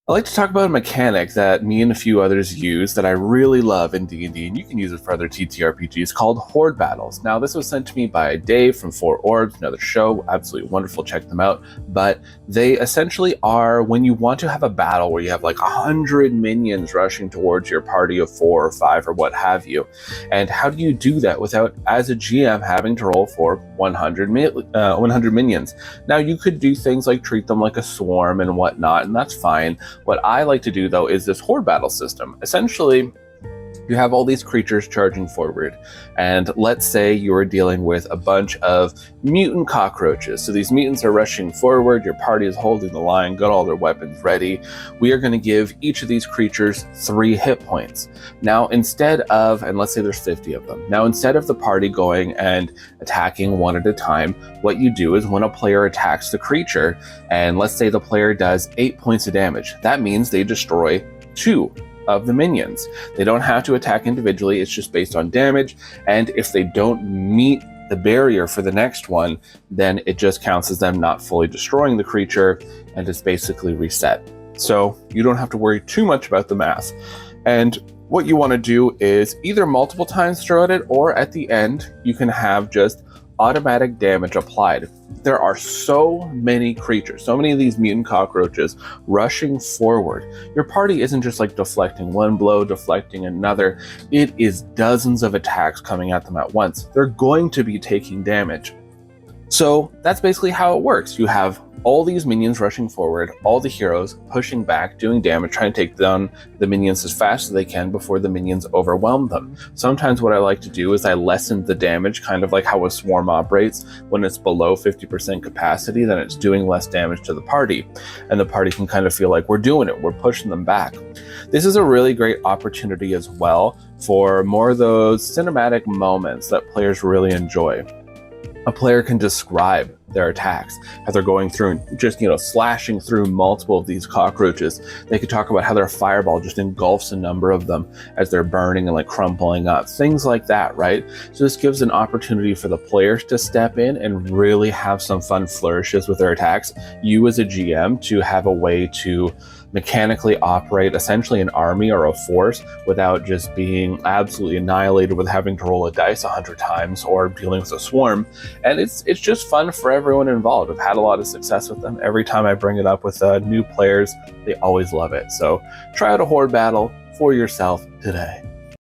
I like to talk about a mechanic that me and a few others use that I really love in D&D, and you can use it for other TTRPGs, called Horde battles. Now, this was sent to me by Dave from Four Orbs, another show, absolutely wonderful, check them out. But they essentially are when you want to have a battle where you have like 100 minions rushing towards your party of 4 or 5 or what have you. And how do you do that without, as a GM, having to roll for 100 minions? Now, you could do things like treat them like a swarm and whatnot, and that's fine. What I like to do, though, is this horde battle system. Essentially, you have all these creatures charging forward, and let's say you're dealing with a bunch of mutant cockroaches. So these mutants are rushing forward, your party is holding the line, got all their weapons ready. We are going to give each of these creatures 3 hit points. Now, instead of, and let's say there's 50 of them, now instead of the party going and attacking one at a time, what you do is when a player attacks the creature, and let's say the player does 8 points of damage, that means they destroy 2 of the minions. They don't have to attack individually, it's just based on damage, and if they don't meet the barrier for the next one, then it just counts as them not fully destroying the creature, and it's basically reset. So you don't have to worry too much about the math. And what you want to do is either multiple times throughout it, or at the end, you can have just automatic damage applied. There are so many creatures, so many of these mutant cockroaches rushing forward. Your party isn't just like deflecting one blow, deflecting another. It is dozens of attacks coming at them at once. They're going to be taking damage. So that's basically how it works. You have all these minions rushing forward, all the heroes pushing back, doing damage, trying to take down the minions as fast as they can before the minions overwhelm them. Sometimes what I like to do is I lessen the damage, kind of like how a swarm operates. When it's below 50% capacity, then it's doing less damage to the party, and the party can kind of feel like we're doing it, we're pushing them back. This is a really great opportunity as well for more of those cinematic moments that players really enjoy. A player can describe their attacks, how they're going through and just, slashing through multiple of these cockroaches. They could talk about how their fireball just engulfs a number of them as they're burning and like crumpling up, things like that, right? So this gives an opportunity for the players to step in and really have some fun flourishes with their attacks. You as a GM to have a way to mechanically operate essentially an army or a force without just being absolutely annihilated with having to roll a dice 100 times or dealing with a swarm. And it's just fun for everyone involved. I've had a lot of success with them. Every time I bring it up with new players, they always love it. So try out a horde battle for yourself today.